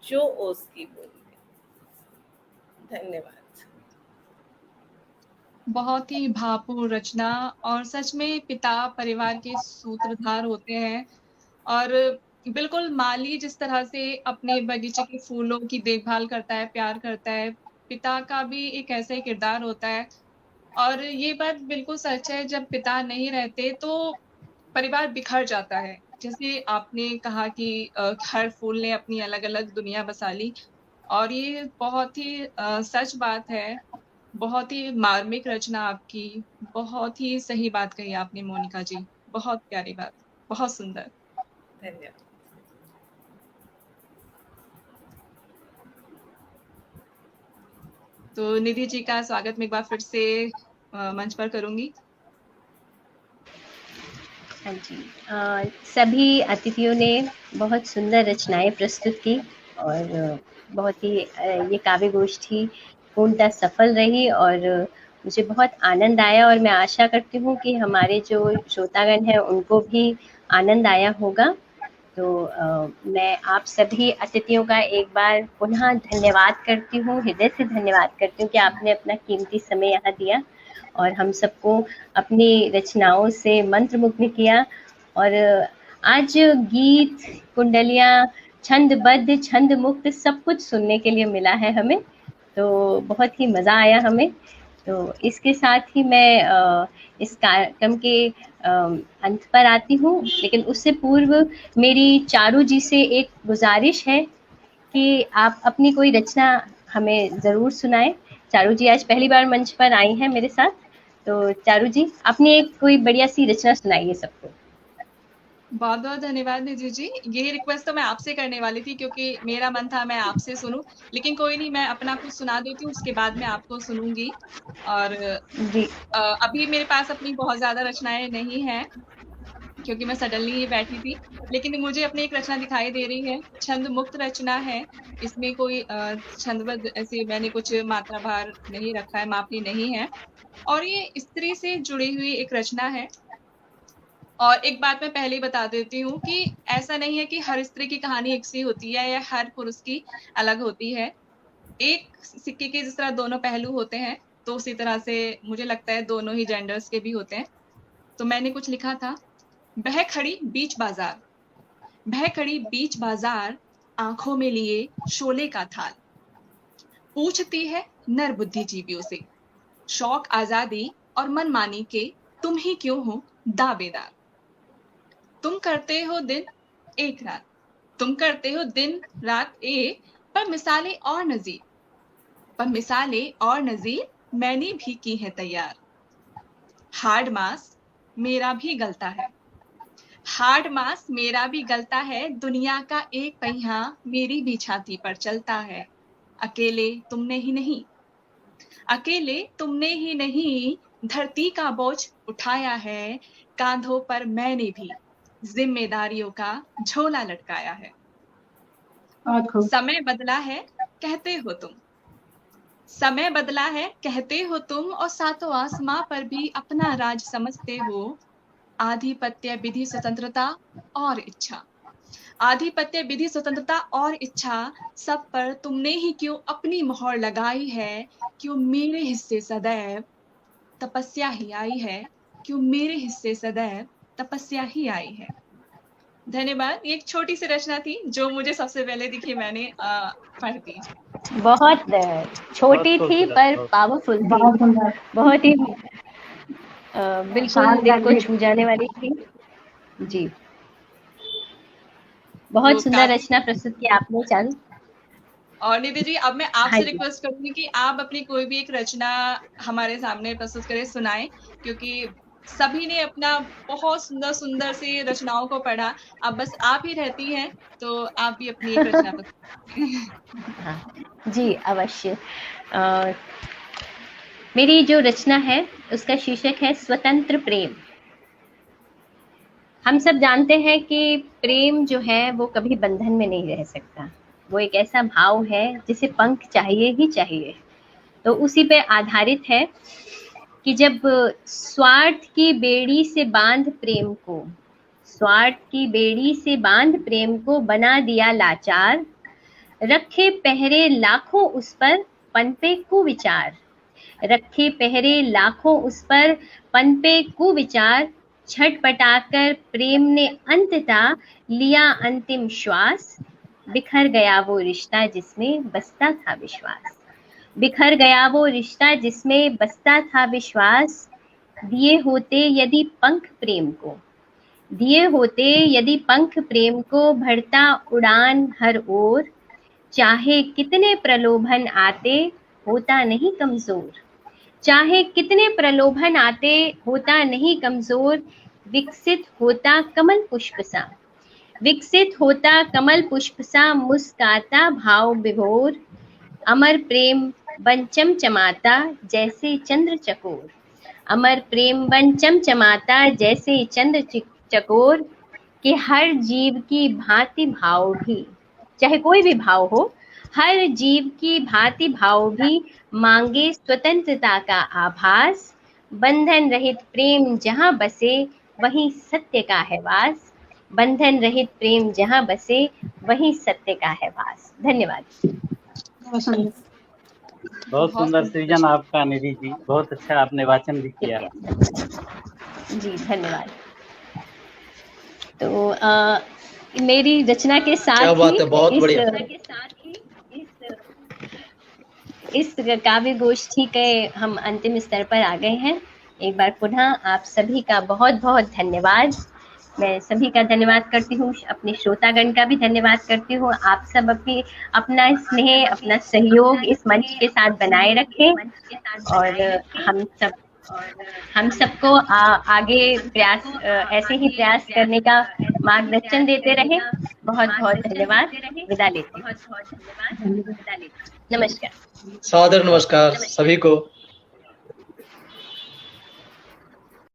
जो ओस की बूंदें। धन्यवाद।
बहुत ही भावपूर्ण रचना, और सच में पिता परिवार के सूत्रधार होते हैं। और बिल्कुल माली जिस तरह से अपने बगीचे के फूलों की देखभाल करता है, प्यार करता है, पिता का भी एक ऐसा ही किरदार होता है। और ये बात बिल्कुल सच है, जब पिता नहीं रहते तो परिवार बिखर जाता है। जैसे आपने कहा कि हर फूल ने अपनी अलग-अलग दुनिया बसा ली, और ये बहुत ही सच बात है। बहुत ही मार्मिक रचना आपकी, बहुत ही सही बात कही आपने मोनिका जी, बहुत प्यारी बात, बहुत सुंदर।
धन्यवाद।
तो निधि जी का स्वागत मैं एक बार फिर से मंच पर करूंगी।
हाँ जी, सभी अतिथियों ने बहुत सुंदर रचनाएं प्रस्तुत की, और बहुत ही ये काव्य गोष्ठी पूर्णतः सफल रही, और मुझे बहुत आनंद आया, और मैं आशा करती हूँ कि हमारे जो श्रोतागण हैं उनको भी आनंद आया होगा। तो मैं आप सभी अतिथियों का एक बार पुनः धन्यवाद करती हूँ, हृदय से धन्यवाद करती हूँ कि आपने अपना कीमती समय यहाँ दिया और हम सबको अपनी रचनाओं से मंत्रमुग्ध किया। और आज गीत, कुंडलियाँ, छंदबद्ध, छंद मुक्त सब कुछ सुनने के लिए मिला है हमें, तो बहुत ही मज़ा आया हमें। तो इसके साथ ही मैं इस कार्यक्रम के अंत पर आती हूँ, लेकिन उससे पूर्व मेरी चारू जी से एक गुजारिश है कि आप अपनी कोई रचना हमें ज़रूर सुनाएं। चारू जी आज पहली बार मंच पर आई हैं मेरे साथ, तो चारू जी अपनी एक कोई बढ़िया सी रचना सुनाइए सबको।
बहुत बहुत धन्यवाद निधि जी। ये रिक्वेस्ट तो मैं आपसे करने वाली थी, क्योंकि मेरा मन था मैं आपसे सुनूं, लेकिन कोई नहीं, मैं अपना कुछ सुना देती हूँ, उसके बाद मैं आपको सुनूंगी। और
जी
अभी मेरे पास अपनी बहुत ज्यादा रचनाएं नहीं हैं, क्योंकि मैं सडनली ये बैठी थी, लेकिन मुझे अपनी एक रचना दिखाई दे रही है, छंद मुक्त रचना है। इसमें कोई छंदबद्ध ऐसे मैंने कुछ मात्रा भार नहीं रखा है, मापनी नहीं है, और ये स्त्री से जुड़ी हुई एक रचना है। और एक बात मैं पहले ही बता देती हूँ कि ऐसा नहीं है कि हर स्त्री की कहानी एक सी होती है या हर पुरुष की अलग होती है। एक सिक्के के जिस तरह दोनों पहलू होते हैं, तो उसी तरह से मुझे लगता है दोनों ही जेंडर्स के भी होते हैं। तो मैंने कुछ लिखा था, बह खड़ी बीच बाजार, बह खड़ी बीच बाजार, आंखों में लिए शोले का थाल, पूछती है नर बुद्धिजीवियों से, शौक आजादी और मनमानी के तुम ही क्यों हो दावेदार। तुम करते हो दिन एक रात, तुम करते हो दिन रात एक, पर मिसालें और नजीर, पर मिसालें और नजीर मैंने भी की है तैयार। हार्ड मास मेरा भी गलता है, हार्ड मास मेरा भी गलता है, दुनिया का एक पहिया मेरी भी छाती पर चलता है। अकेले तुमने ही नहीं, अकेले तुमने ही नहीं, धरती का बोझ उठाया है, कांधों पर मैंने भी जिम्मेदारियों का झोला लटकाया है। समय बदला है कहते हो तुम, समय बदला है कहते हो तुम, और सातों आसमां पर भी अपना राज समझते हो। आधिपत्य विधि स्वतंत्रता और इच्छा, आधिपत्य विधि स्वतंत्रता और इच्छा, सब पर तुमने ही क्यों अपनी मोहर लगाई है। क्यों मेरे हिस्से सदैव तपस्या ही आई है, क्यों मेरे हिस्से सदैव तपस्या ही आई है। धन्यवाद। ये एक छोटी सी रचना थी जो मुझे सबसे पहले दिखी, मैंने पढ़ दी।
बहुत छोटी थी पर पावरफुल थी, बहुत ही बिल्कुल दिल को छू जाने वाली थी जी। बहुत सुंदर रचना प्रस्तुत की आपने चारू।
और निधि जी, अब मैं आपसे रिक्वेस्ट करूंगी कि आप अपनी कोई भी एक रचना हमारे सामने प्रस्तुत करें, सुनाएं, क्योंकि सभी ने अपना बहुत सुंदर सुंदर सी रचनाओं को पढ़ा। अब बस आप ही रहती हैं, तो आप भी अपनी एक रचना बता।
हाँ, जी अवश्य। मेरी जो रचना है उसका शीर्षक है स्वतंत्र प्रेम। हम सब जानते हैं कि प्रेम जो है वो कभी बंधन में नहीं रह सकता। वो एक ऐसा भाव है जिसे पंख चाहिए ही चाहिए। तो उसी पे आधारित है कि जब स्वार्थ की बेड़ी से बांध प्रेम को, स्वार्थ की बेड़ी से बांध प्रेम को बना दिया लाचार, रखे पहरे लाखों उस पर पनपे कुविचार, रखे पहरे लाखों उस पर पनपे कुविचार, छटपटाकर प्रेम ने अंततः लिया अंतिम श्वास, बिखर गया वो रिश्ता जिसमें बसता था विश्वास, बिखर गया वो रिश्ता जिसमें बसता था विश्वास, दिए होते यदि पंख प्रेम को, दिए होते यदि पंख प्रेम को, भरता उड़ान हर ओर, चाहे कितने प्रलोभन आते होता नहीं कमजोर, चाहे कितने प्रलोभन आते होता नहीं कमजोर, विकसित होता कमल पुष्प सा, विकसित होता कमल पुष्प सा, मुस्काता भाव विभोर, अमर प्रेम बन चमचमाता जैसे चंद्र चकोर, अमर प्रेम बन चमचमाता जैसे चंद्र चकोर, कि हर जीव की भांति भाव भी, चाहे कोई भी भाव हो, हर जीव की भांति भाव भी मांगे स्वतंत्रता का आभास, बंधन रहित प्रेम जहां बसे वहीं सत्य का है वास, बंधन रहित प्रेम जहां बसे वहीं सत्य का है वास। धन्यवाद।
बहुत सुंदर सृजन आपका निधि जी, बहुत अच्छा आपने वाचन भी किया।
जी धन्यवाद। तो मेरी रचना के साथ ही इस काव्य गोष्ठी के हम अंतिम स्तर पर आ गए हैं। एक बार पुनः आप सभी का बहुत बहुत धन्यवाद। मैं सभी का धन्यवाद करती हूँ, अपने श्रोतागण का भी धन्यवाद करती हूँ। आप सब अपना स्नेह, अपना सहयोग इस मंच के साथ बनाए रखें और हम सबको आगे प्रयास, ऐसे ही प्रयास करने का मार्गदर्शन देते रहें। बहुत बहुत धन्यवाद। विदा लेते हैं। नमस्कार।
सादर नमस्कार सभी को।